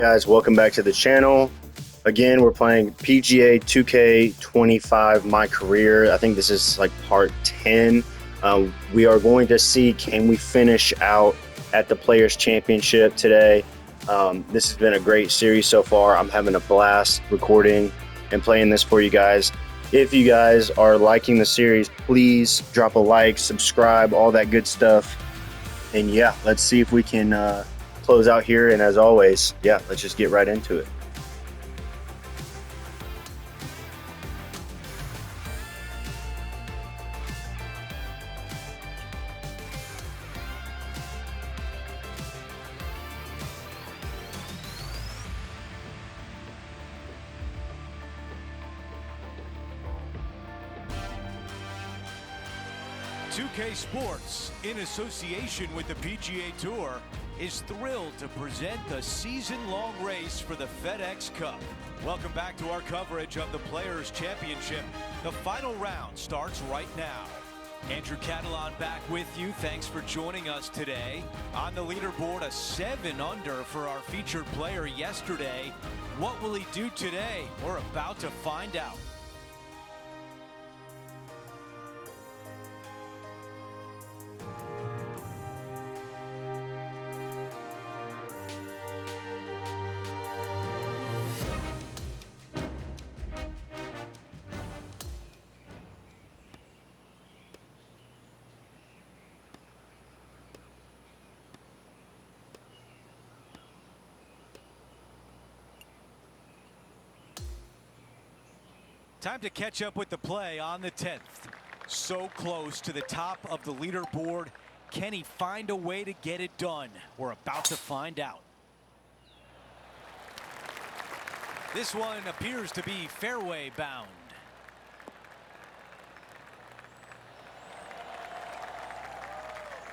Guys, welcome back to the channel. Again, we're playing PGA 2K25 My Career. I think this is like part 10. We are going to see, can we finish out at the Players Championship today. This has been a great series so far. I'm having a blast recording and playing this for you guys. If you guys are liking the series, please drop a like, subscribe, all that good stuff. And yeah, let's see if we can close out here. And as always, yeah, let's just get right into it. .2K Sports, in association with the PGA Tour, is thrilled to present the season-long race for the FedEx Cup. Welcome back to our coverage of the Players Championship. The final round starts right now. Andrew Catalan back with you. Thanks for joining us today. On the leaderboard, a 7 under for our featured player yesterday. What will he do today? We're about to find out. Time to catch up with the play on the 10th. So close to the top of the leaderboard. Can he find a way to get it done? We're about to find out. This one appears to be fairway bound.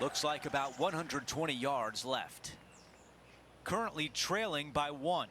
Looks like about 120 yards left. Currently trailing by 1.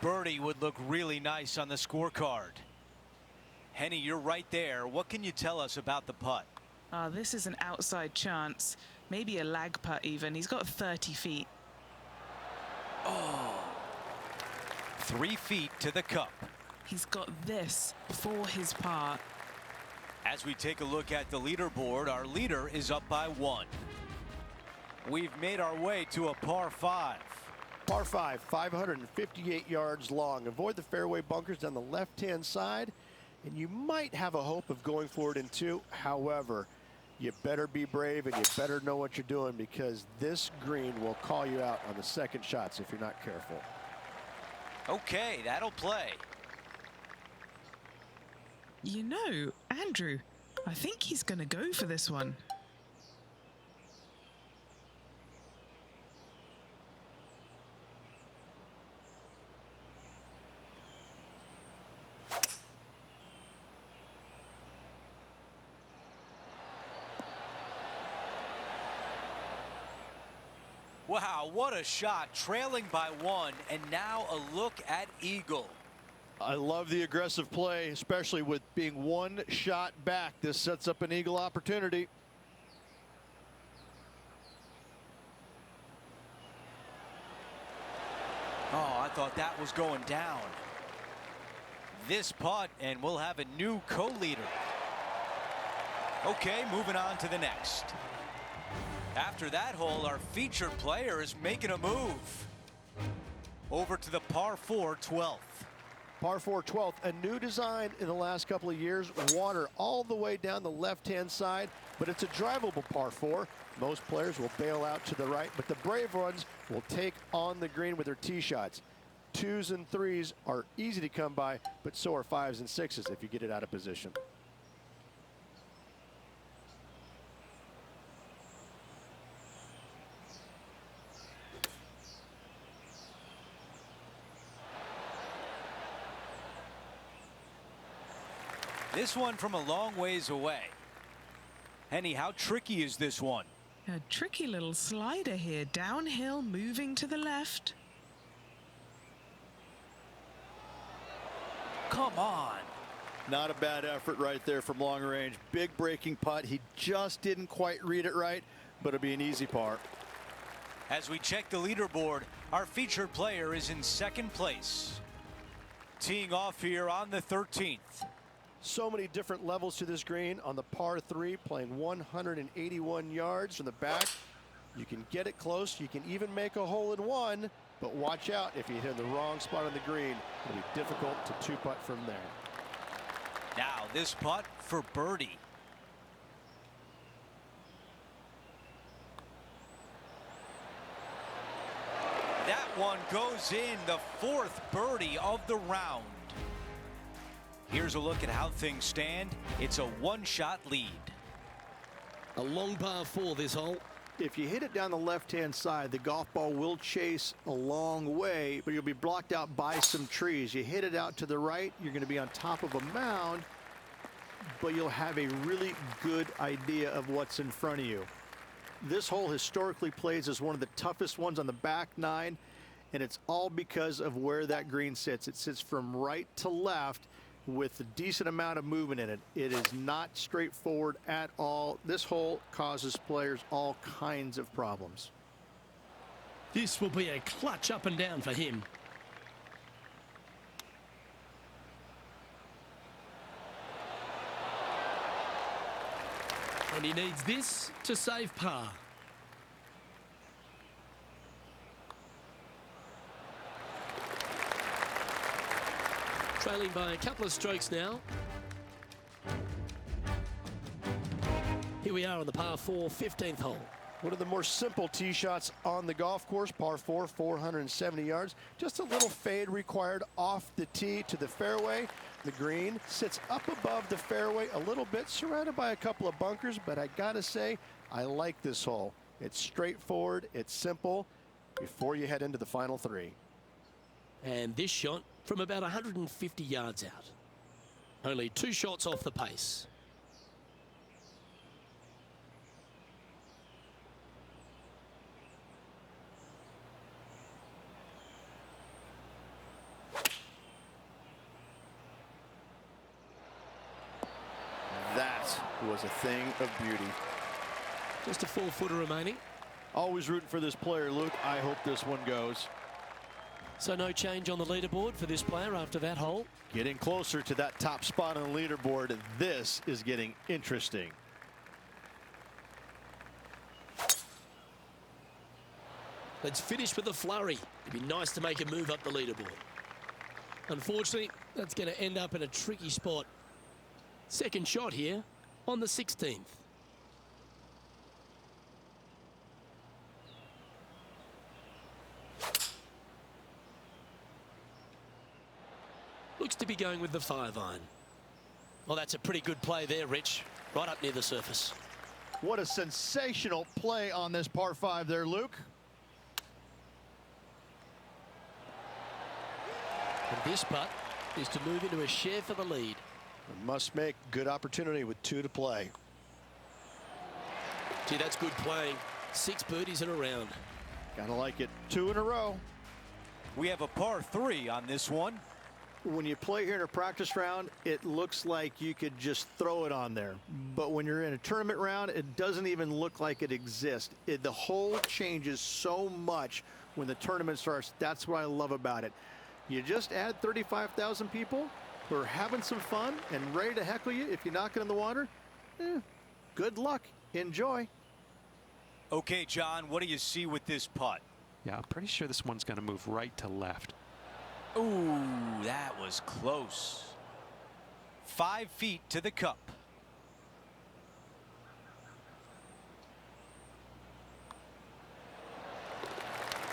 Birdie would look really nice on the scorecard. Henny, you're right there. What can you tell us about the putt? This is an outside chance. Maybe a lag putt even. He's got 30 feet. Oh. 3 feet to the cup. He's got this for his par. As we take a look at the leaderboard, our leader is up by 1. We've made our way to a par 5. Par 5, 558 yards long. Avoid the fairway bunkers down the left-hand side, and you might have a hope of going for it in 2. However, you better be brave and you better know what you're doing, because this green will call you out on the second shots if you're not careful. Okay, that'll play. You know, Andrew, I think he's going to go for this one. Wow, what a shot. Trailing by 1, and now a look at eagle. I love the aggressive play, especially with being 1 shot back. This sets up an eagle opportunity. Oh, I thought that was going down. This putt, and we'll have a new co-leader. Okay, moving on to the next. After that hole, our featured player is making a move. Over to the par 4 12th. Par 4 12th, a new design in the last couple of years. Water all the way down the left-hand side, but it's a drivable par 4. Most players will bail out to the right, but the brave ones will take on the green with their tee shots. 2s and 3s are easy to come by, but so are 5s and 6s if you get it out of position. This one from a long ways away. Henny, how tricky is this one? A tricky little slider here, downhill, moving to the left. Come on. Not a bad effort right there from long range. Big breaking putt. He just didn't quite read it right, but it'll be an easy par. As we check the leaderboard, our featured player is in second place. Teeing off here on the 13th. So many different levels to this green on the par 3, playing 181 yards from the back. You can get it close. You can even make a hole in one, but watch out if you hit the wrong spot on the green. It'll be difficult to two-putt from there. Now this putt for birdie. That one goes in, the 4th birdie of the round. Here's a look at how things stand. It's a one-shot lead. A long par 4 this hole. If you hit it down the left-hand side, the golf ball will chase a long way, but you'll be blocked out by some trees. You hit it out to the right, you're going to be on top of a mound, but you'll have a really good idea of what's in front of you. This hole historically plays as one of the toughest ones on the back 9, and it's all because of where that green sits. It sits from right to left with a decent amount of movement in it. It is not straightforward at all. This hole causes players all kinds of problems. This will be a clutch up and down for him. And he needs this to save par. Trailing by a couple of strokes now. Here we are on the par 4 15th hole. One of the more simple tee shots on the golf course, par 4, 470 yards. Just a little fade required off the tee to the fairway. The green sits up above the fairway a little bit, surrounded by a couple of bunkers, but I gotta say, I like this hole. It's straightforward, it's simple, before you head into the final 3. And this shot from about 150 yards out. Only 2 shots off the pace. That was a thing of beauty. Just a 4-footer remaining. Always rooting for this player, Luke. I hope this one goes. So no change on the leaderboard for this player after that hole. Getting closer to that top spot on the leaderboard. This is getting interesting. Let's finish with a flurry. It'd be nice to make a move up the leaderboard. Unfortunately, that's going to end up in a tricky spot. Second shot here on the 16th. Looks to be going with the 5-iron. Well, that's a pretty good play there, Rich. Right up near the surface. What a sensational play on this par 5 there, Luke. And this putt is to move into a share for the lead. Must make good opportunity with 2 to play. Gee, that's good playing. 6 birdies in a round. Gotta like it. 2 in a row. We have a par 3 on this one. When you play here in a practice round, it looks like you could just throw it on there. But when you're in a tournament round, it doesn't even look like it exists. The hole changes so much when the tournament starts. That's what I love about it. You just add 35,000 people who are having some fun and ready to heckle you if you knock it in the water. Good luck. Enjoy. Okay, John, what do you see with this putt? Yeah, I'm pretty sure this one's going to move right to left. Ooh, that was close. 5 feet to the cup.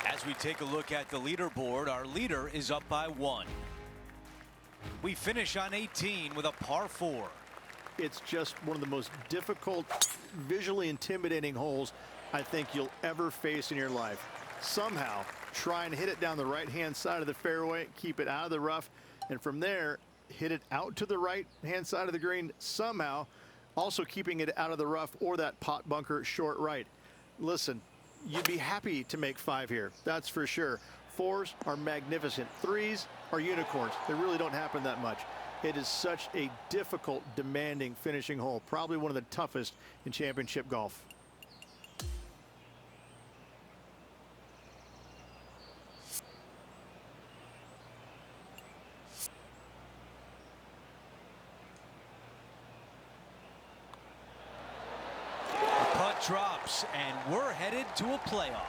As we take a look at the leaderboard, our leader is up by 1. We finish on 18 with a par 4. It's just one of the most difficult, visually intimidating holes I think you'll ever face in your life. Somehow, try and hit it down the right-hand side of the fairway, keep it out of the rough, and from there, hit it out to the right-hand side of the green somehow, also keeping it out of the rough or that pot bunker short right. Listen, you'd be happy to make 5 here, that's for sure. 4s are magnificent. 3s are unicorns. They really don't happen that much. It is such a difficult, demanding finishing hole, probably one of the toughest in championship golf. Drops, and we're headed to a playoff.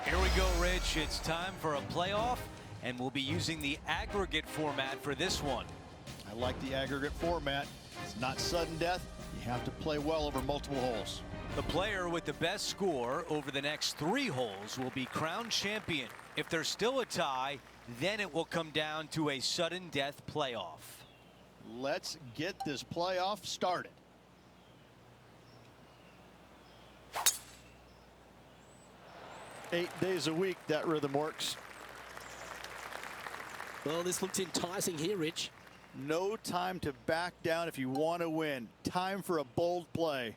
Here we go, Rich. It's time for a playoff, and we'll be using the aggregate format for this one. I like the aggregate format. It's not sudden death. You have to play well over multiple holes. The player with the best score over the next 3 holes will be crowned champion. If there's still a tie, then it will come down to a sudden death playoff. Let's get this playoff started. Eight days a week, that rhythm works. Well, this looks enticing here, Rich. No time to back down if you want to win. Time for a bold play.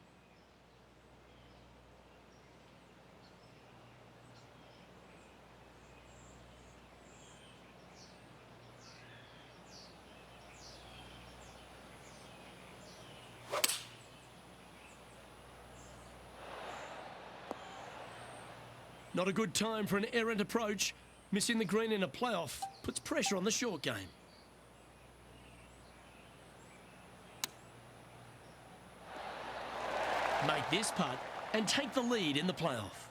Not a good time for an errant approach. Missing the green in a playoff puts pressure on the short game. Make this putt and take the lead in the playoff.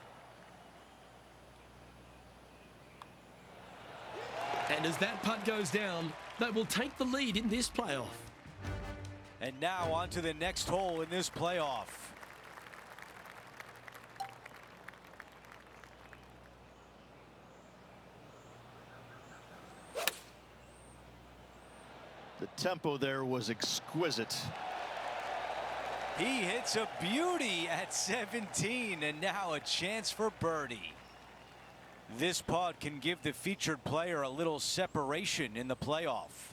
And as that putt goes down, they will take the lead in this playoff. And now on to the next hole in this playoff. The tempo there was exquisite. He hits a beauty at 17, and now a chance for birdie. This putt can give the featured player a little separation in the playoff.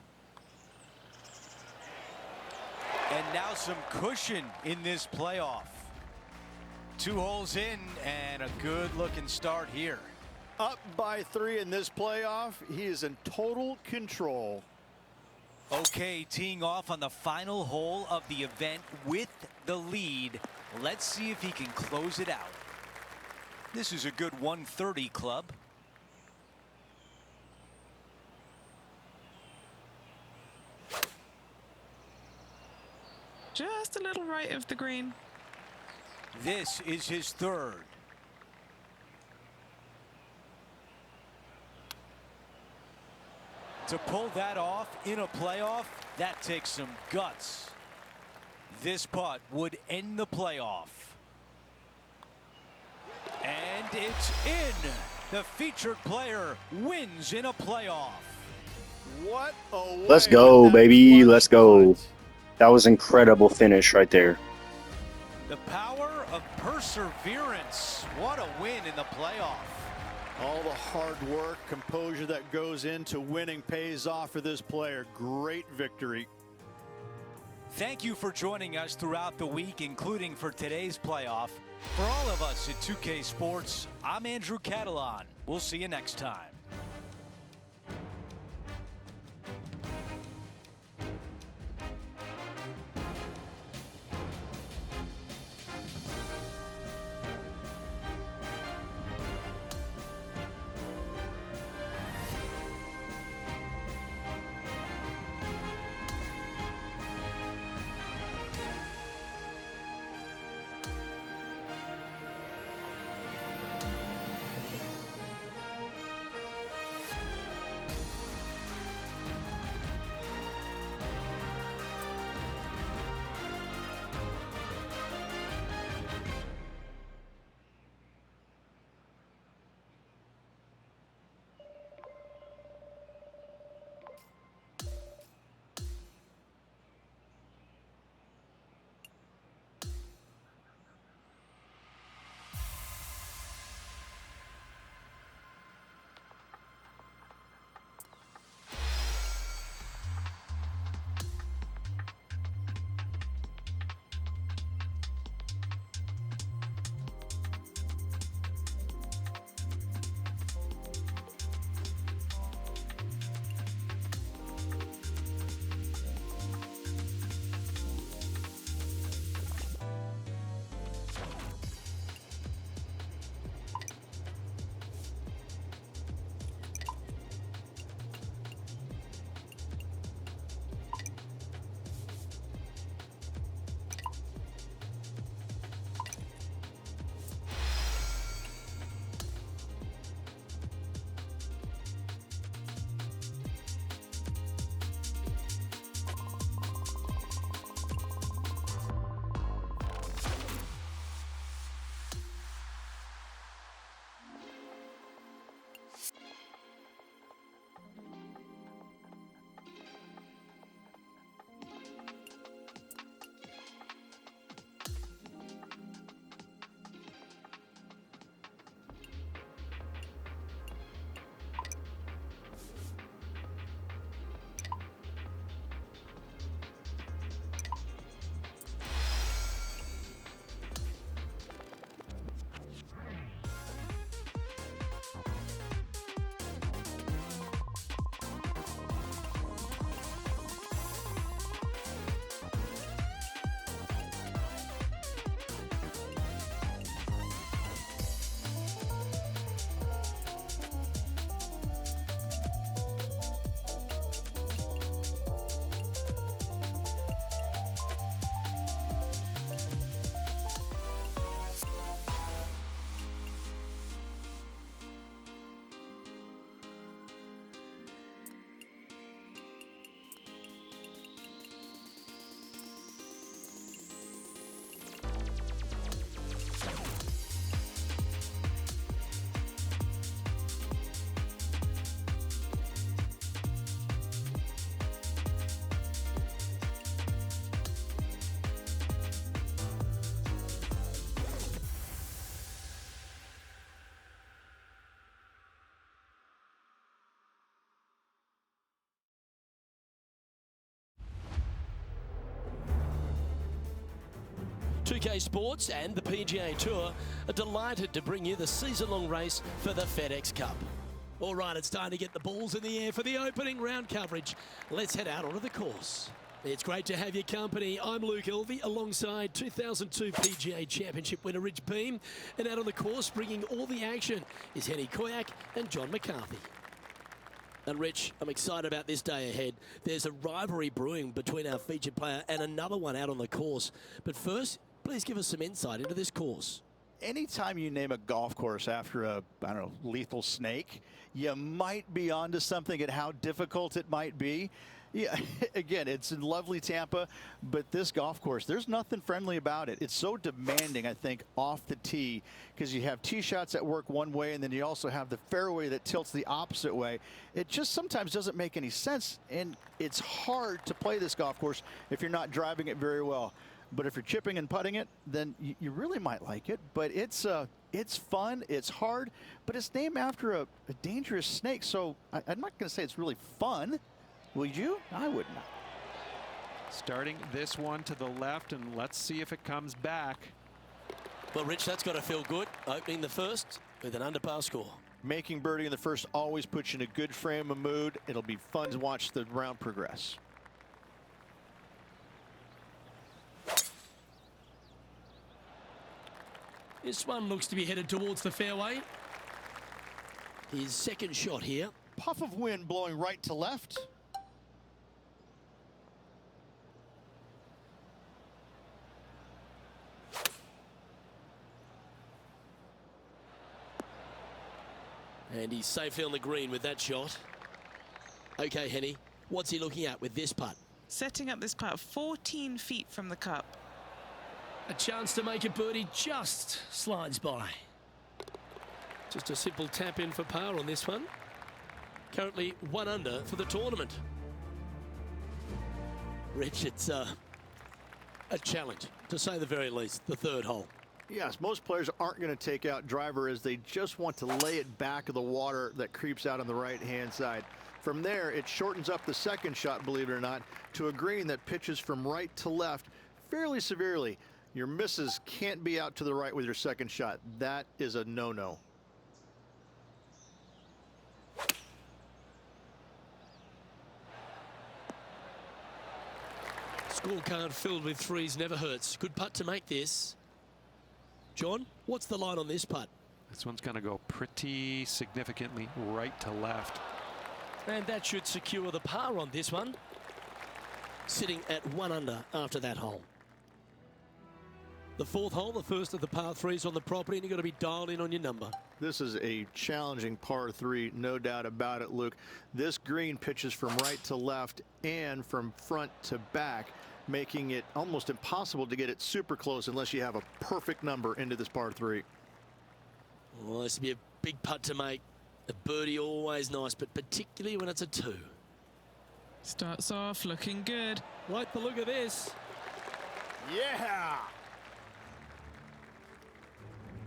And now some cushion in this playoff. 2 holes in, and a good-looking start here. Up by 3 in this playoff. He is in total control. Okay, teeing off on the final hole of the event with the lead. Let's see if he can close it out. This is a good 130 club. Just a little right of the green. This is his 3rd. To pull that off in a playoff, that takes some guts. This putt would end the playoff. And it's in. The featured player wins in a playoff. What a way. Let's go, That baby. was Let's go. fun. That was incredible finish right there. The power of perseverance. What a win in the playoff. All the hard work, composure that goes into winning pays off for this player. Great victory. Thank you for joining us throughout the week, including for today's playoff. For all of us at 2K Sports, I'm Andrew Catalan. We'll see you next time. 2K Sports and the PGA Tour are delighted to bring you the season-long race for the FedEx Cup. All right, it's time to get the balls in the air for the opening round coverage. Let's head out onto the course. It's great to have your company. I'm Luke Elvey alongside 2002 PGA Championship winner Rich Beam. And out on the course bringing all the action is Henny Koyak and John McCarthy. And Rich, I'm excited about this day ahead. There's a rivalry brewing between our featured player and another one out on the course. But first, please give us some insight into this course. Anytime you name a golf course after a, I don't know, lethal snake, you might be onto something at how difficult it might be. Yeah, again, it's in lovely Tampa, but this golf course, there's nothing friendly about it. It's so demanding, I think, off the tee, because you have tee shots that work one way, and then you also have the fairway that tilts the opposite way. It just sometimes doesn't make any sense, and it's hard to play this golf course if you're not driving it very well. But if you're chipping and putting it, then you really might like it. But it's fun, it's hard, but it's named after a dangerous snake, so I'm not going to say it's really fun. Would you? I would not. Starting this one to the left, and let's see if it comes back. Well, Rich, that's got to feel good. Opening the first with an under-par score. Making birdie in the first always puts you in a good frame of mood. It'll be fun to watch the round progress. This one looks to be headed towards the fairway. His second shot here. Puff of wind blowing right to left. And he's safely on the green with that shot. Okay, Henny, what's he looking at with this putt? Setting up this putt 14 feet from the cup. A chance to make a birdie just slides by. Just a simple tap in for par on this one. Currently 1 under for the tournament. Rich, it's a challenge, to say the very least, the third hole. Yes, most players aren't going to take out driver as they just want to lay it back of the water that creeps out on the right-hand side. From there, it shortens up the second shot, believe it or not, to a green that pitches from right to left fairly severely. Your misses can't be out to the right with your second shot. That is a no-no. Scorecard filled with threes never hurts. Good putt to make this. John, what's the line on this putt? This one's going to go pretty significantly right to left. And that should secure the par on this one. Sitting at 1 under after that hole. The fourth hole, the first of the par threes on the property, and you've got to be dialed in on your number. This is a challenging par 3, no doubt about it, Luke. This green pitches from right to left and from front to back, making it almost impossible to get it super close unless you have a perfect number into this par 3. Well, this would be a big putt to make. A birdie always nice, but particularly when it's a 2. Starts off looking good. Like the look of this. Yeah!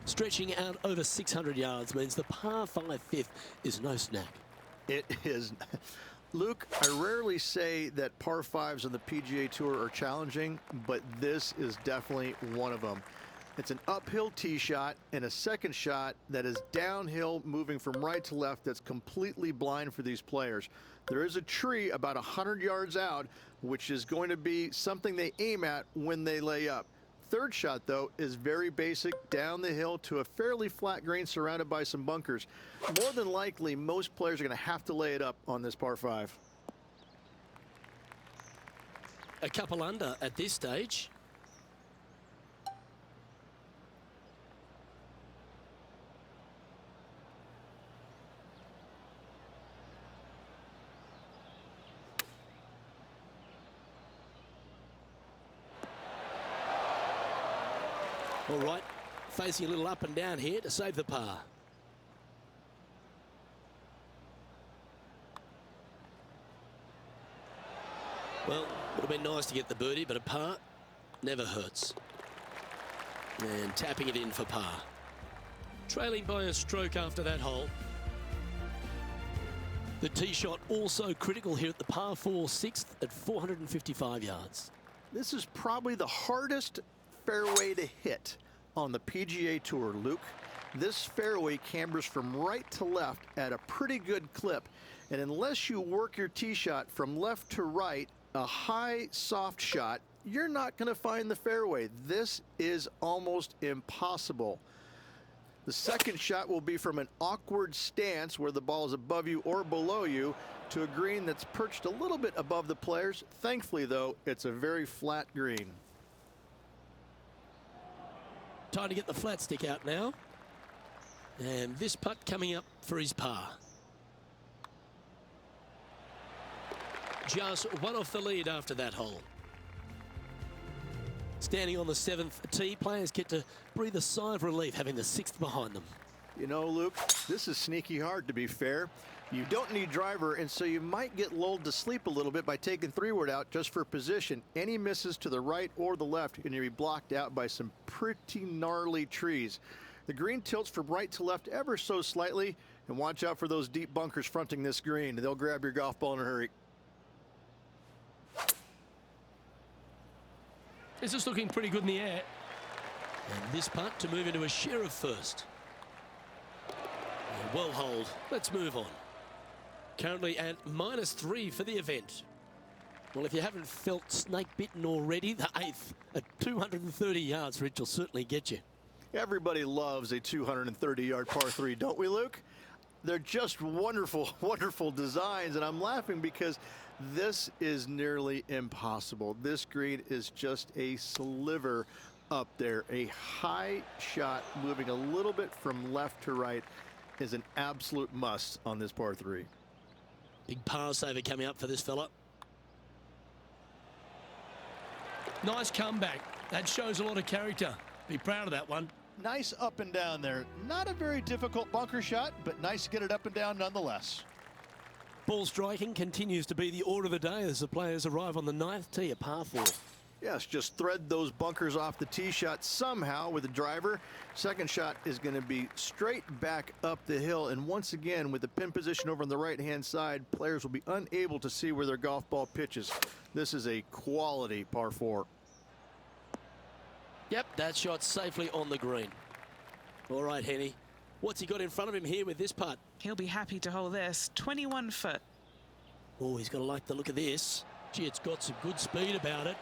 Stretching out over 600 yards means the par 5 fifth is no snack. It is. Luke, I rarely say that par 5s on the PGA Tour are challenging, but this is definitely one of them. It's an uphill tee shot and a second shot that is downhill, moving from right to left, that's completely blind for these players. There is a tree about 100 yards out, which is going to be something they aim at when they lay up. Third shot, though, is very basic, down the hill to a fairly flat green surrounded by some bunkers. More than likely, most players are going to have to lay it up on this par 5. A couple under at this stage. All right, facing a little up and down here to save the par. Well, would have been nice to get the birdie, but a par never hurts. And tapping it in for par. Trailing by a stroke after that hole. The tee shot also critical here at the par 4 6th at 455 yards. This is probably the hardest fairway to hit on the PGA Tour, Luke. This fairway cambers from right to left at a pretty good clip. And unless you work your tee shot from left to right, a high, soft shot, you're not going to find the fairway. This is almost impossible. The second shot will be from an awkward stance where the ball is above you or below you to a green that's perched a little bit above the players. Thankfully, though, it's a very flat green. Time to get the flat stick out now. And this putt coming up for his par. Just one off the lead after that hole. Standing on the 7th tee, players get to breathe a sigh of relief having the 6th behind them. You know, Luke, this is sneaky hard, to be fair. You don't need driver, and so you might get lulled to sleep a little bit by taking 3-wood out just for position. Any misses to the right or the left, and you'll be blocked out by some pretty gnarly trees. The green tilts from right to left ever so slightly, and watch out for those deep bunkers fronting this green. They'll grab your golf ball in a hurry. This is looking pretty good in the air. And this putt to move into a share of first. Well hold. Let's move on. Currently at -3 for the event. Well, if you haven't felt snake bitten already, the 8th at 230 yards, Rich, will certainly get you. Everybody loves a 230-yard par 3, don't we, Luke? They're just wonderful, wonderful designs, and I'm laughing because this is nearly impossible. This green is just a sliver up there. A high shot moving a little bit from left to right is an absolute must on this par 3. Big par saver coming up for this fella. Nice comeback. That shows a lot of character. Be proud of that one. Nice up and down there. Not a very difficult bunker shot, but nice to get it up and down nonetheless. Ball striking continues to be the order of the day as the players arrive on the 9th tee, a par 4. Yes, just thread those bunkers off the tee shot somehow with the driver. Second shot is going to be straight back up the hill. And once again, with the pin position over on the right-hand side, players will be unable to see where their golf ball pitches. This is a quality par 4. Yep, that shot safely on the green. All right, Henny. What's he got in front of him here with this putt? He'll be happy to hold this. 21 foot. Oh, he's got to like the look of this. Gee, it's got some good speed about it.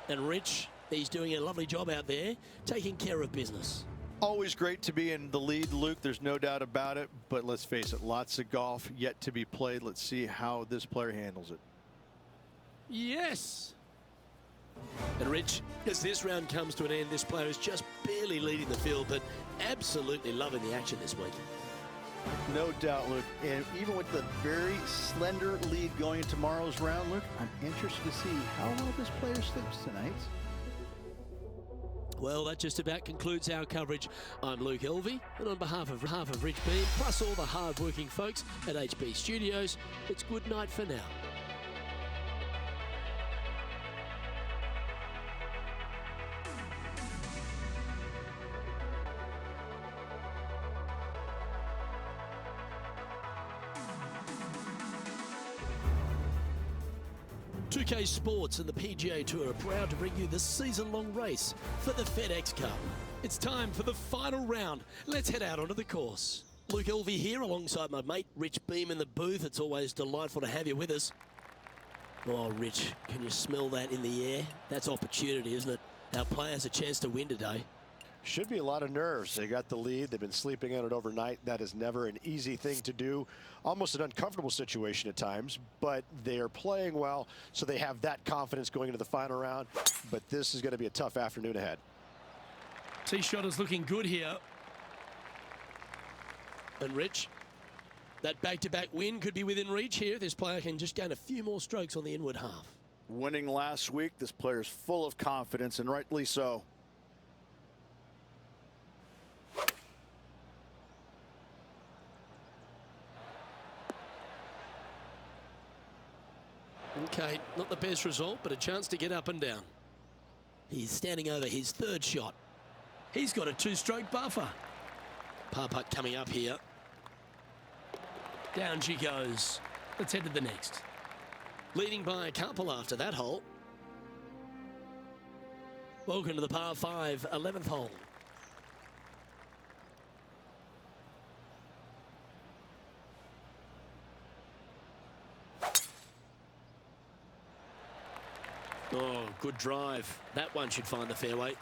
And Rich, he's doing a lovely job out there, taking care of business. Always great to be in the lead, Luke. There's no doubt about it. But let's face it, lots of golf yet to be played. Let's see how this player handles it. Yes. And Rich, as this round comes to an end, this player is just barely leading the field, but absolutely loving the action this week. No doubt, Luke. And even with the very slender lead going in tomorrow's round, Luke, I'm interested to see how well this player slips tonight. Well, that just about concludes our coverage. I'm Luke Elvey, and on behalf of Rich Beam, plus all the hard-working folks at HB Studios, it's good night for now. UK Sports and the PGA Tour are proud to bring you the season-long race for the FedEx Cup. It's time for the final round. Let's head out onto the course. Luke Elvey here alongside my mate Rich Beam in the booth. It's always delightful to have you with us. Oh, Rich, can you smell that in the air? That's opportunity, isn't it? Our players a chance to win today. Should be a lot of nerves. They got the lead. They've been sleeping on it overnight. That is never an easy thing to do. Almost an uncomfortable situation at times, but they are playing well, so they have that confidence going into the final round. But this is going to be a tough afternoon ahead. Tee shot is looking good here. And Rich, that back-to-back win could be within reach here. This player can just gain a few more strokes on the inward half. Winning last week, this player is full of confidence, and rightly so. Okay, not the best result, but a chance to get up and down. He's standing over his 3rd shot. He's got a 2-stroke buffer. Par putt coming up here. Down she goes. Let's head to the next. Leading by a couple after that hole. Welcome to the par 5, 11th hole. Oh, good drive. That one should find the fairway.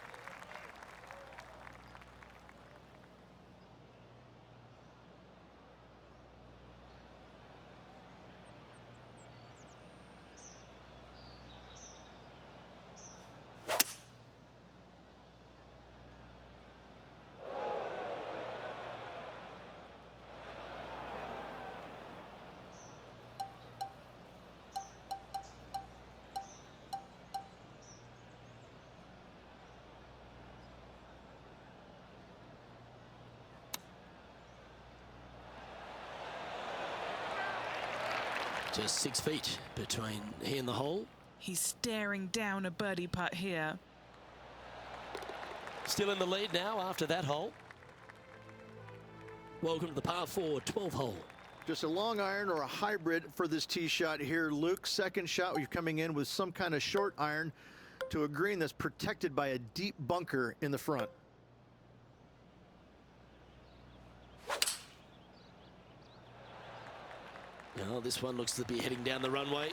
Just 6 feet between he and the hole. He's staring down a birdie putt here. Still in the lead now after that hole. Welcome to the par 4, 12th hole. Just a long iron or a hybrid for this tee shot here, Luke. Second shot, you're coming in with some kind of short iron to a green that's protected by a deep bunker in the front. Now this one looks to be heading down the runway.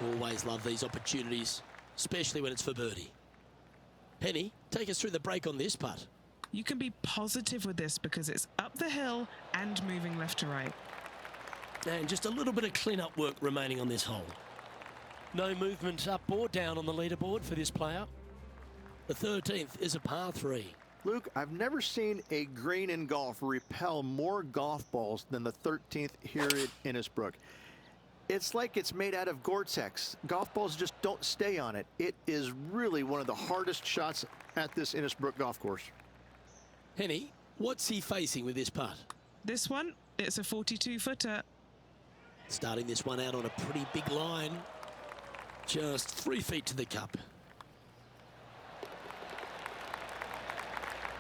Always love these opportunities, especially when it's for birdie. Penny, take us through the break on this putt. You can be positive with this because it's up the hill and moving left to right. And just a little bit of clean-up work remaining on this hole. No movement up or down on the leaderboard for this player. The 13th is a par 3. Luke, I've never seen a green in golf repel more golf balls than the 13th here at Innisbrook. It's like it's made out of Gore-Tex. Golf balls just don't stay on it. It is really one of the hardest shots at this Innisbrook golf course. Henny, what's he facing with this putt? This one, it's a 42-footer. Starting this one out on a pretty big line. Just 3 feet to the cup.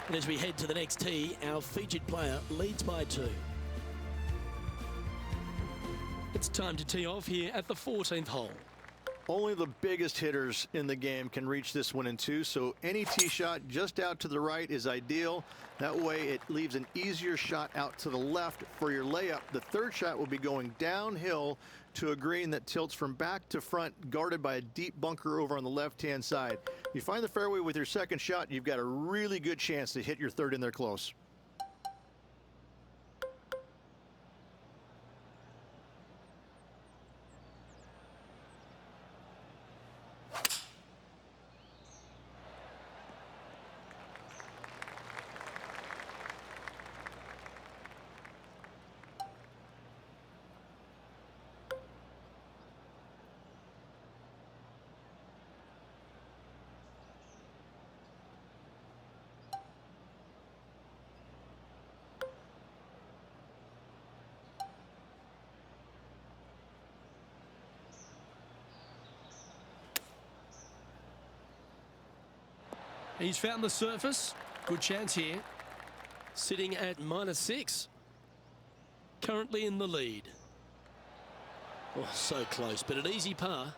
And as we head to the next tee, our featured player leads by 2. It's time to tee off here at the 14th hole. Only the biggest hitters in the game can reach this one in 2, so any tee shot just out to the right is ideal. That way it leaves an easier shot out to the left for your layup. The third shot will be going downhill to a green that tilts from back to front, guarded by a deep bunker over on the left-hand side. If you find the fairway with your second shot, you've got a really good chance to hit your third in there close. He's found the surface. Good chance here. Sitting at -6. Currently in the lead. Oh, so close, but an easy par.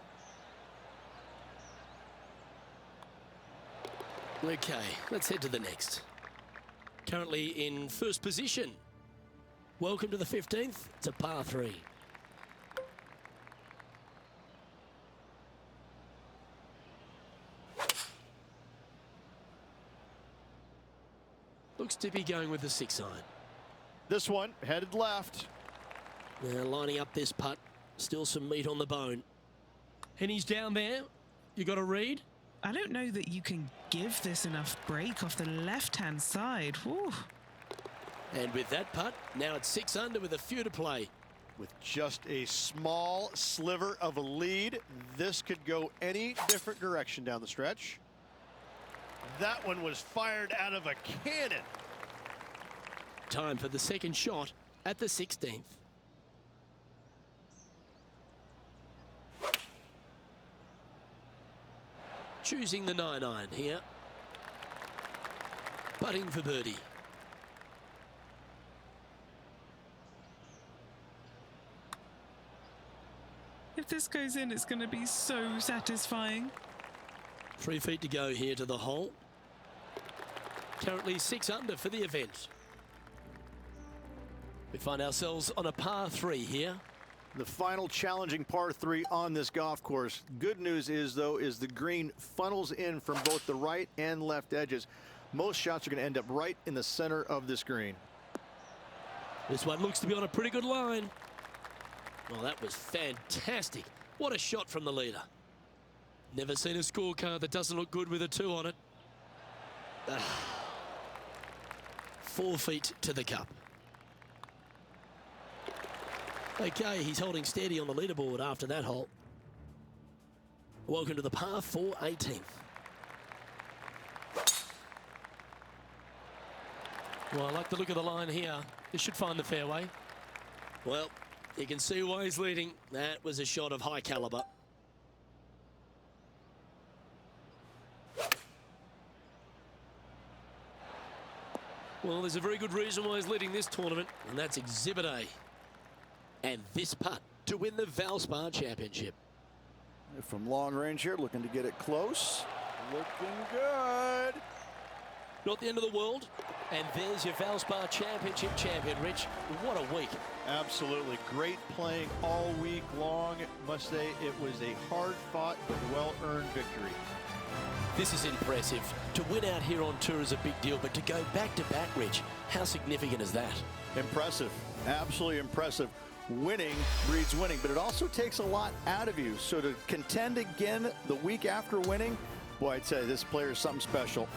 Okay, let's head to the next. Currently in first position. Welcome to the 15th. It's a par 3. Looks to be going with the 6-iron. This one headed left. Now lining up this putt. Still some meat on the bone. And he's down there. You got a read? I don't know that you can give this enough break off the left-hand side. Woo. And with that putt, now it's 6 under with a few to play. With just a small sliver of a lead, this could go any different direction down the stretch. That one was fired out of a cannon. Time for the second shot at the 16th. Choosing the 9-iron here. Putting for birdie. If this goes in, it's going to be so satisfying. 3 feet to go here to the hole. Currently 6 under for the event. We find ourselves on a par 3 here. The final challenging par 3 on this golf course. Good news is, though, is the green funnels in from both the right and left edges. Most shots are going to end up right in the center of this green. This one looks to be on a pretty good line. Well, that was fantastic. What a shot from the leader. Never seen a scorecard that doesn't look good with a 2 on it. 4 feet to the cup. Okay, he's holding steady on the leaderboard after that hole. Welcome to the par 4 18th. Well, I like the look of the line here. This should find the fairway. Well, you can see why he's leading. That was a shot of high caliber. Well, there's a very good reason why he's leading this tournament, and that's Exhibit A. And this putt to win the Valspar Championship. From long range here, looking to get it close. Looking good. Not the end of the world. And there's your Valspar Championship champion, Rich. What a week. Absolutely. Great playing all week long. Must say it was a hard-fought but well-earned victory. This is impressive. To win out here on tour is a big deal, but to go back-to-back, Rich, how significant is that? Impressive. Absolutely impressive. Winning breeds winning, but it also takes a lot out of you. So to contend again the week after winning, boy, I'd say this player is something special.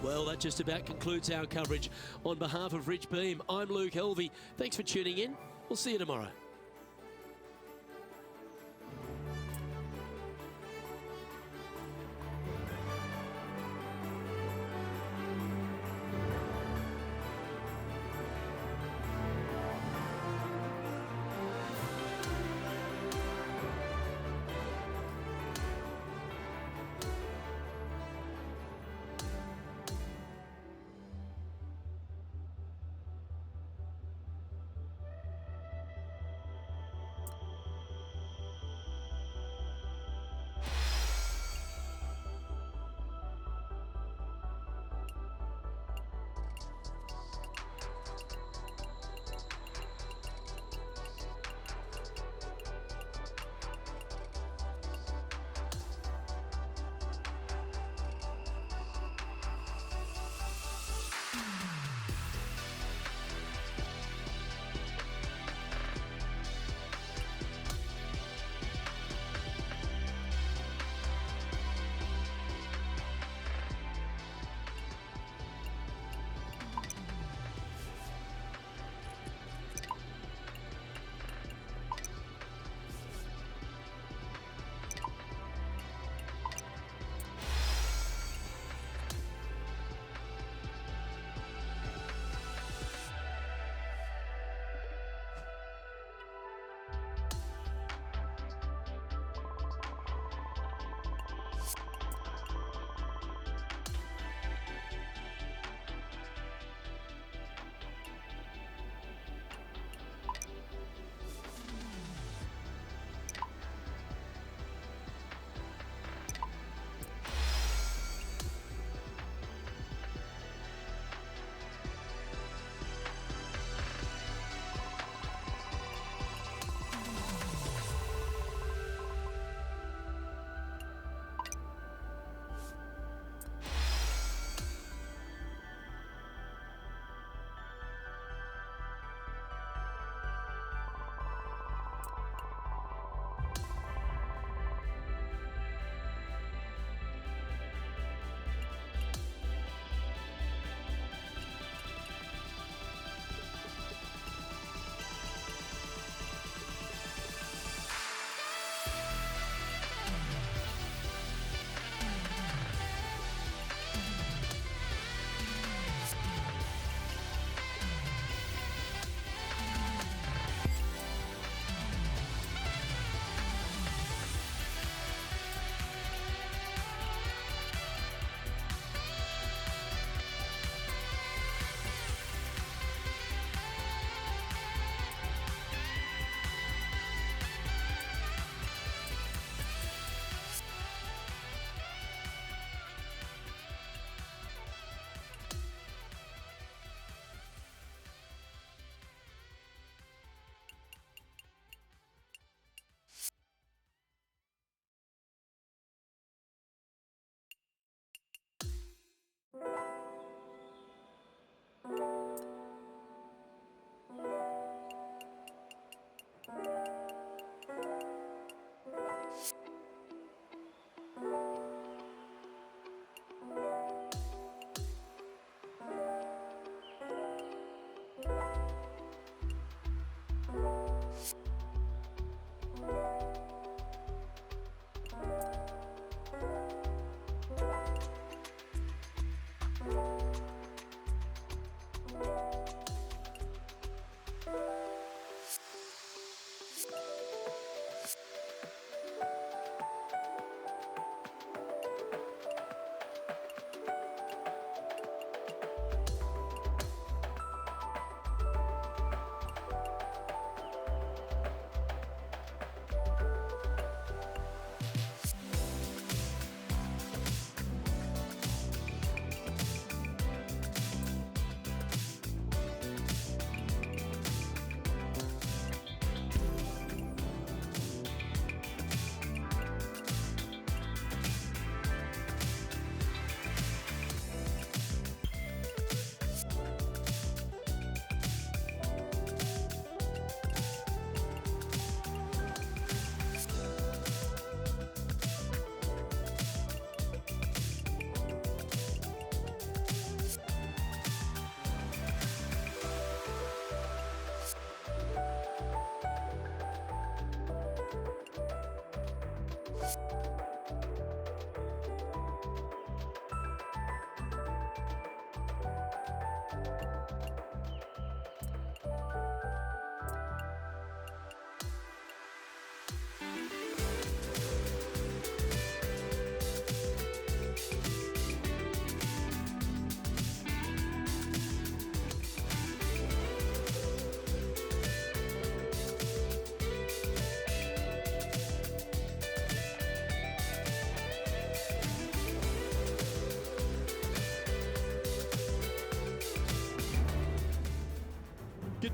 Well, that just about concludes our coverage. On behalf of Rich Beam, I'm Luke Helvey. Thanks for tuning in. We'll see you tomorrow.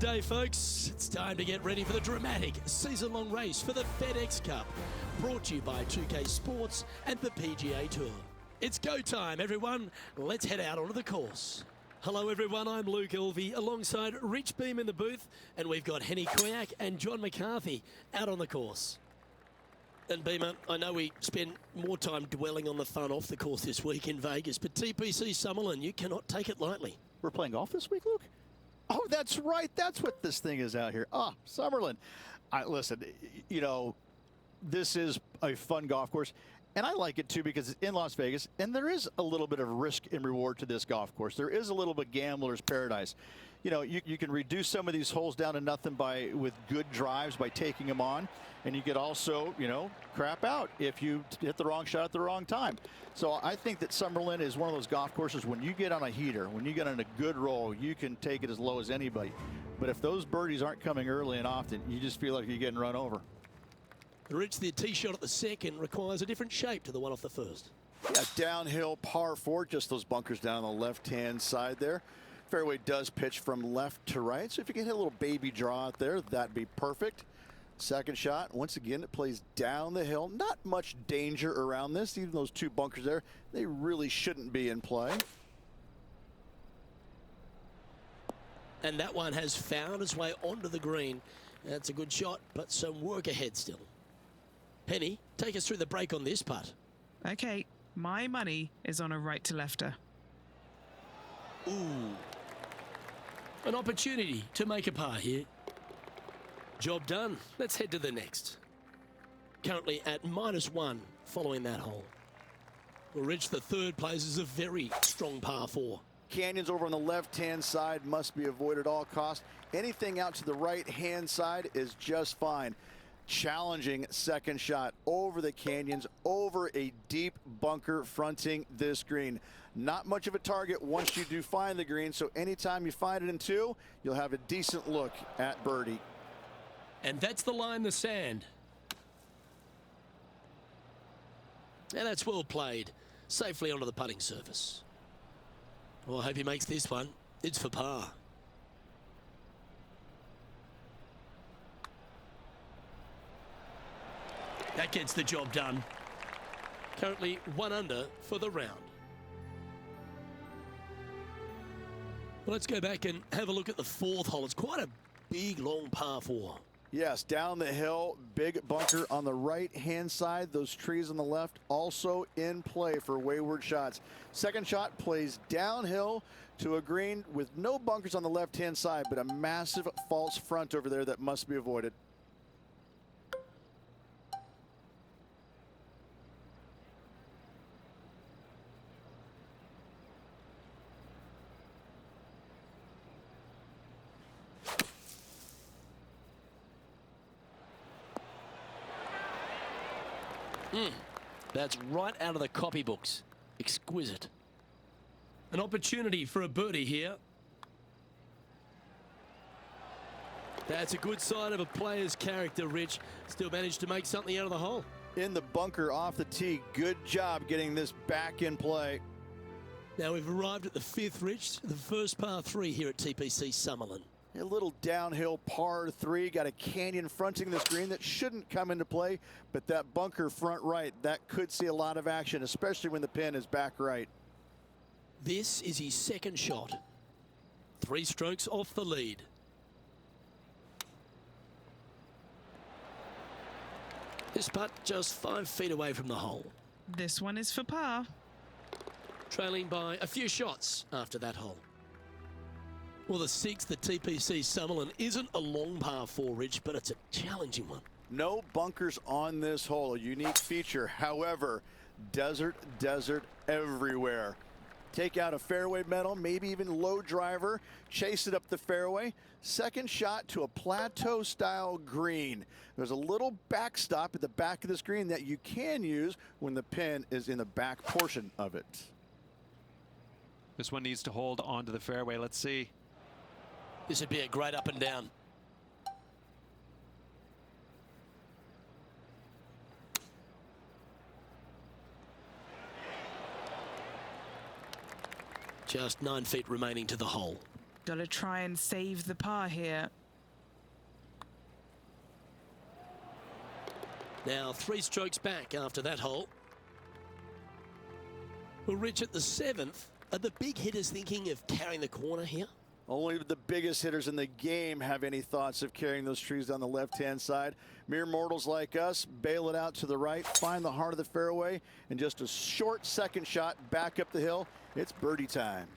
day, folks. It's time to get ready for the dramatic season-long race for the FedEx Cup, brought to you by 2K Sports and the PGA Tour. It's go time, everyone. Let's head out onto the course. Hello, everyone. I'm Luke Elvey, alongside Rich Beam in the booth, and we've got Henny Koyak and John McCarthy out on the course. And Beamer, I know we spend more time dwelling on the fun off the course this week in Vegas, but TPC Summerlin, you cannot take it lightly. We're playing golf this week, Luke? Oh, that's right. That's what this thing is out here. Ah, Summerlin. Listen, you know, this is a fun golf course. And I like it, too, because it's in Las Vegas, and there is a little bit of risk and reward to this golf course. There is a little bit gambler's paradise. You know, you can reduce some of these holes down to nothing with good drives by taking them on. And you could also, you know, crap out if you hit the wrong shot at the wrong time. So I think that Summerlin is one of those golf courses, when you get on a heater, when you get on a good roll, you can take it as low as anybody. But if those birdies aren't coming early and often, you just feel like you're getting run over. Rich, the tee shot at the second requires a different shape to the one off the first. Yeah, downhill par 4, just those bunkers down on the left-hand side there. Fairway does pitch from left to right, so if you can hit a little baby draw out there, that'd be perfect. Second shot, once again, it plays down the hill. Not much danger around this. Even those 2 bunkers there, they really shouldn't be in play. And that one has found its way onto the green. That's a good shot, but some work ahead still. Penny, take us through the break on this putt. Okay, my money is on a right to lefter. Ooh. An opportunity to make a par here. Job done. Let's head to the next. Currently at -1 following that hole. Well, Rich, the third place is a very strong par 4. Canyons over on the left-hand side must be avoided at all costs. Anything out to the right-hand side is just fine. Challenging second shot over the canyons, over a deep bunker fronting this green. Not much of a target once you do find the green, so anytime you find it in 2, you'll have a decent look at birdie. And that's the line in the sand. And that's well played. Safely onto the putting surface. Well, I hope he makes this one. It's for par. That gets the job done. Currently 1 under for the round. Well, let's go back and have a look at the 4th hole. It's quite a big, long par 4. Yes, down the hill, big bunker on the right-hand side. Those trees on the left also in play for wayward shots. Second shot plays downhill to a green with no bunkers on the left-hand side, but a massive false front over there that must be avoided. That's right out of the copybooks. Exquisite. An opportunity for a birdie here. That's a good sign of a player's character, Rich. Still managed to make something out of the hole. In the bunker off the tee. Good job getting this back in play. Now we've arrived at the 5th, Rich. The first par 3 here at TPC Summerlin. A little downhill par 3, got a canyon fronting this green that shouldn't come into play, but that bunker front right, that could see a lot of action, especially when the pin is back right. This is his second shot. 3 strokes off the lead. This putt just 5 feet away from the hole. This one is for par. Trailing by a few shots after that hole. Well, the 6th, the TPC Summerlin, isn't a long par 4, Rich, but it's a challenging one. No bunkers on this hole, a unique feature. However, desert everywhere. Take out a fairway metal, maybe even low driver, chase it up the fairway. Second shot to a plateau style green. There's a little backstop at the back of this green that you can use when the pin is in the back portion of it. This one needs to hold onto the fairway. Let's see. This would be a great up and down. Just 9 feet remaining to the hole. Got to try and save the par here. Now 3 strokes back after that hole. Well, Rich, at the 7th, are the big hitters thinking of carrying the corner here? Only the biggest hitters in the game have any thoughts of carrying those trees down the left-hand side. Mere mortals like us bail it out to the right, find the heart of the fairway, and just a short second shot back up the hill. It's birdie time.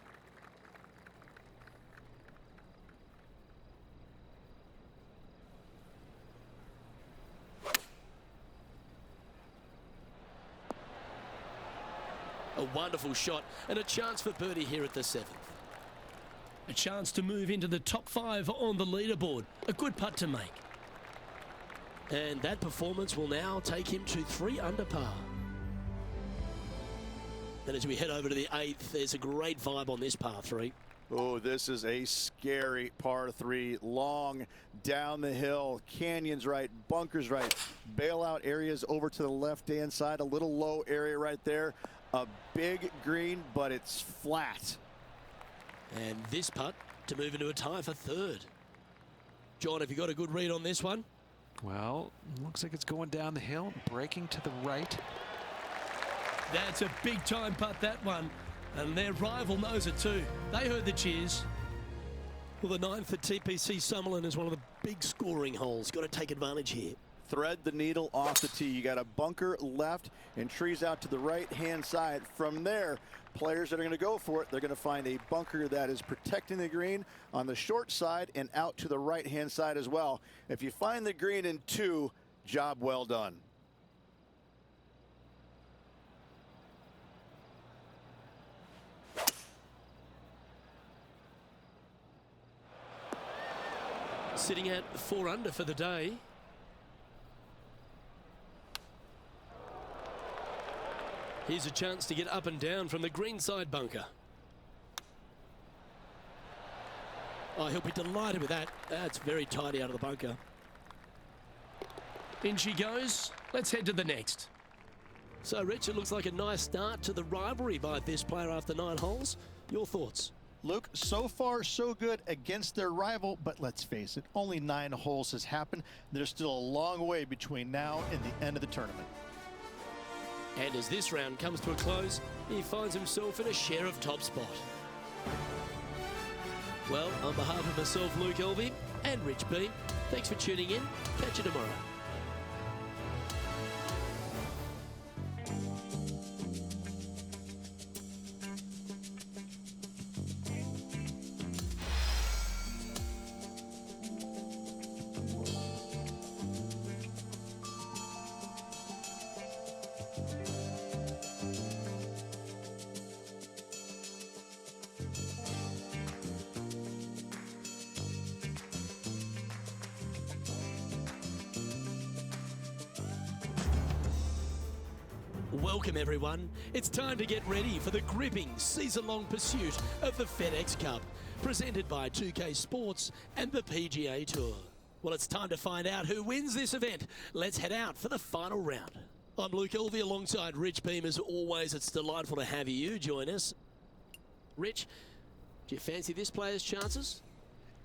A wonderful shot and a chance for birdie here at the 7th. A chance to move into the top 5 on the leaderboard. A good putt to make. And that performance will now take him to 3 under par. And as we head over to the 8th, there's a great vibe on this par 3. Oh, this is a scary par 3. Long down the hill, canyons right, bunkers right, bailout areas over to the left-hand side, a little low area right there. A big green, but it's flat. And this putt to move into a tie for 3rd. John, have you got a good read on this one? Well, looks like it's going down the hill, breaking to the right. That's a big time putt, that one. And their rival knows it too. They heard the cheers. Well, the 9th at TPC Summerlin is one of the big scoring holes. Got to take advantage here. Thread the needle off the tee. You got a bunker left and trees out to the right-hand side. From there, players that are going to go for it, they're going to find a bunker that is protecting the green on the short side and out to the right-hand side as well. If you find the green in 2, job well done. Sitting at 4 under for the day. Here's a chance to get up and down from the greenside bunker. Oh, he'll be delighted with that. That's very tidy out of the bunker. In she goes. Let's head to the next. So, Rich, it looks like a nice start to the rivalry by this player after 9 holes. Your thoughts? Luke, so far so good against their rival, but let's face it, only 9 holes has happened. There's still a long way between now and the end of the tournament. And as this round comes to a close, he finds himself in a share of top spot. Well, on behalf of myself, Luke Elvey, and Rich B, thanks for tuning in. Catch you tomorrow. Welcome everyone. It's time to get ready for the gripping season-long pursuit of the FedEx Cup, presented by 2K Sports and the PGA Tour. Well, it's time to find out who wins this event. Let's head out for the final round. I'm Luke Elvey alongside Rich Beam. As always, it's delightful to have you join us. Rich, do you fancy this player's chances?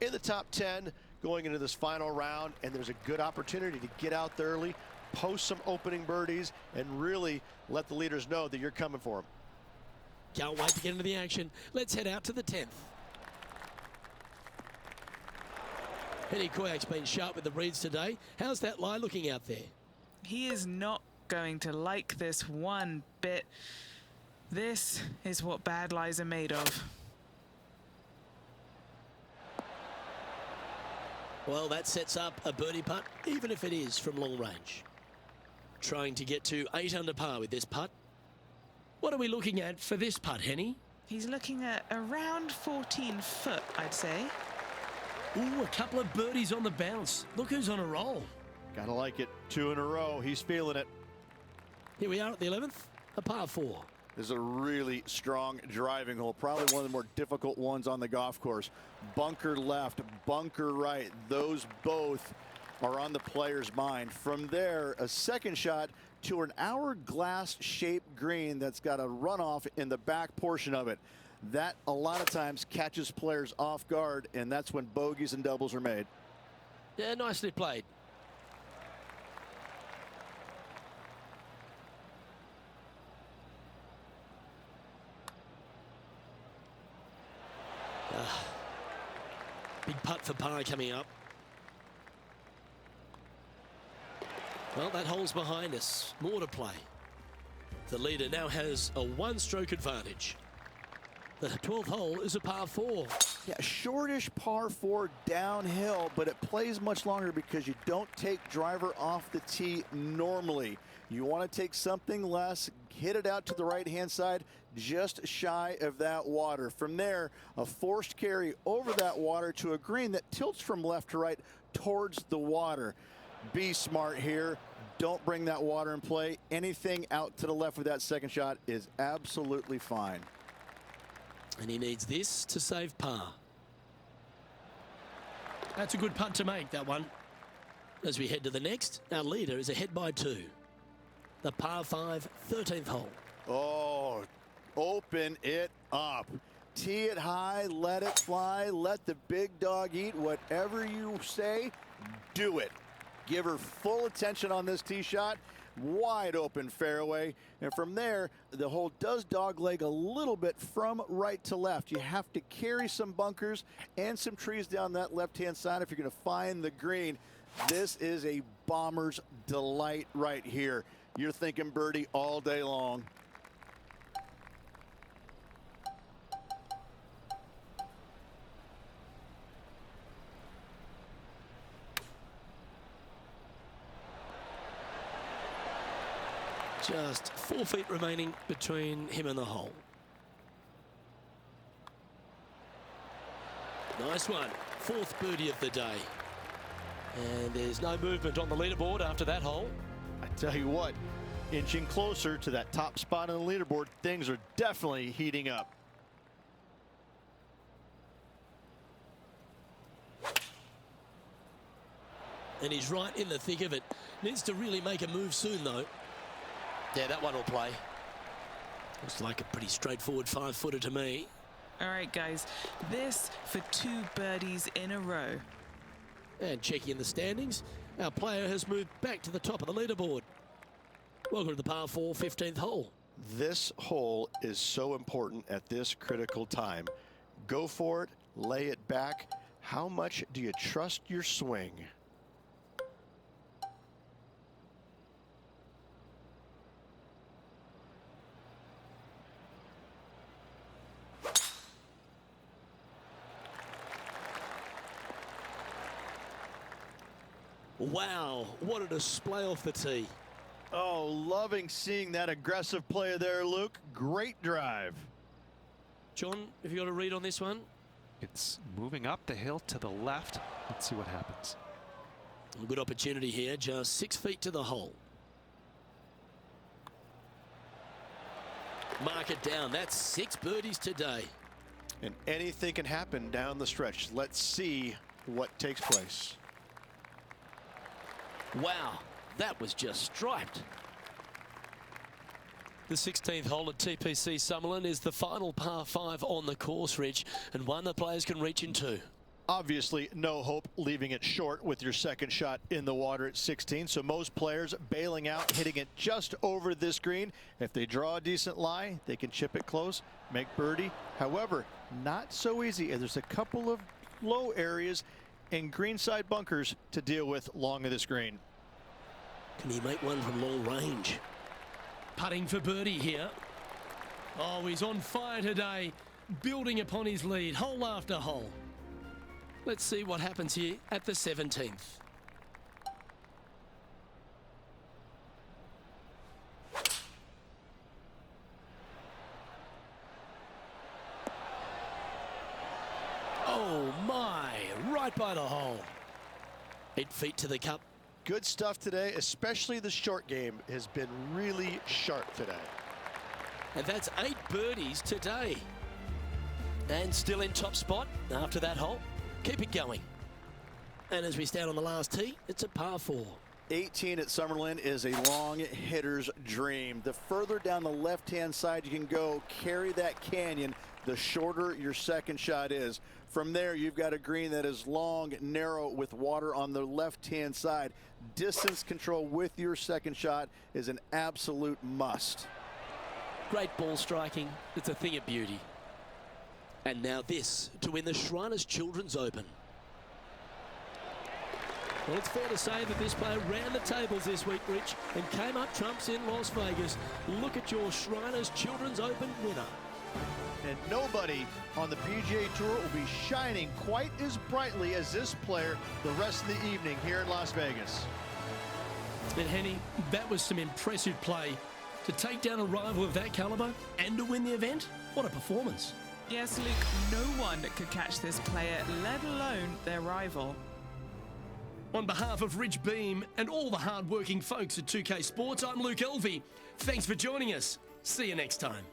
In the top 10 going into this final round, and there's a good opportunity to get out there early, post some opening birdies, and really let the leaders know that you're coming for them. Can't wait to get into the action. Let's head out to the 10th. Henny Koyak's been sharp with the reads today. How's that lie looking out there? He is not going to like this one bit. This is what bad lies are made of. Well, that sets up a birdie putt, even if it is from long range. Trying to get to 8 under par with this putt. What are we looking at for this putt, Henny? He's looking at around 14 foot, I'd say. Ooh, a couple of birdies on the bounce. Look who's on a roll. Gotta like it. 2 in a row. He's feeling it. Here we are at the 11th, a par 4. This is a really strong driving hole, probably one of the more difficult ones on the golf course. Bunker left, bunker right, those both are on the player's mind. From there, a second shot to an hourglass shaped green that's got a runoff in the back portion of it. That a lot of times catches players off guard, and that's when bogeys and doubles are made. Yeah, nicely played. Big putt for par coming up. Well, that hole's behind us. More to play. The leader now has a one-stroke advantage. The 12th hole is a par 4. Yeah, shortish par 4 downhill, but it plays much longer because you don't take driver off the tee normally. You want to take something less, hit it out to the right-hand side, just shy of that water. From there, a forced carry over that water to a green that tilts from left to right towards the water. Be smart here. Don't bring that water in play. Anything out to the left with that second shot is absolutely fine. And he needs this to save par. That's a good putt to make, that one. As we head to the next, our leader is ahead by 2. The par 5, 13th hole. Oh, open it up. Tee it high, let it fly, let the big dog eat. Whatever you say, do it. Give her full attention on this tee shot. Wide open fairway, and from there the hole does dogleg a little bit from right to left. You have to carry some bunkers and some trees down that left-hand side if you're going to find the green. This is a bomber's delight right here. You're thinking birdie all day long. Just 4 feet remaining between him and the hole. Nice one. 4th birdie of the day. And there's no movement on the leaderboard after that hole. I tell you what, inching closer to that top spot on the leaderboard, things are definitely heating up. And he's right in the thick of it. Needs to really make a move soon, though. Yeah, that one will play. Looks like a pretty straightforward 5-footer to me. All right, guys, this for 2 birdies in a row. And checking in the standings, our player has moved back to the top of the leaderboard. Welcome to the par 4, 15th hole. This hole is so important at this critical time. Go for it, lay it back. How much do you trust your swing? Wow, what a display off the tee. Oh, loving seeing that aggressive play there, Luke. Great drive. John, have you got a read on this one? It's moving up the hill to the left. Let's see what happens. A good opportunity here, just 6 feet to the hole. Mark it down. That's 6 birdies today. And anything can happen down the stretch. Let's see what takes place. Wow, that was just striped. The 16th hole at TPC Summerlin is the final par 5 on the course, Rich, and one the players can reach into. Obviously, no hope leaving it short with your second shot in the water at 16. So most players bailing out, hitting it just over this green. If they draw a decent lie, they can chip it close, make birdie. However, not so easy, as there's a couple of low areas and greenside bunkers to deal with long of this green. Can he make one from long range? Putting for birdie here. Oh, he's on fire today, building upon his lead, hole after hole. Let's see what happens here at the 17th. Oh my, right by the hole. 8 feet to the cup. Good stuff today, especially the short game has been really sharp today. And that's 8 birdies today. And still in top spot after that hole. Keep it going. And as we stand on the last tee, it's a par 4. 18 at Summerlin is a long hitter's dream. The further down the left-hand side you can go, carry that canyon, the shorter your second shot is. From there, you've got a green that is long, narrow, with water on the left-hand side. Distance control with your second shot is an absolute must. Great ball striking. It's a thing of beauty. And now this to win the Shriners Children's Open. Well, it's fair to say that this player ran the tables this week, Rich, and came up trumps in Las Vegas. Look at your Shriners Children's Open winner. And nobody on the PGA Tour will be shining quite as brightly as this player the rest of the evening here in Las Vegas. And Henny, that was some impressive play. To take down a rival of that caliber and to win the event, what a performance. Yes, Luke, no one could catch this player, let alone their rival. On behalf of Rich Beam and all the hard-working folks at 2K Sports, I'm Luke Elvey. Thanks for joining us. See you next time.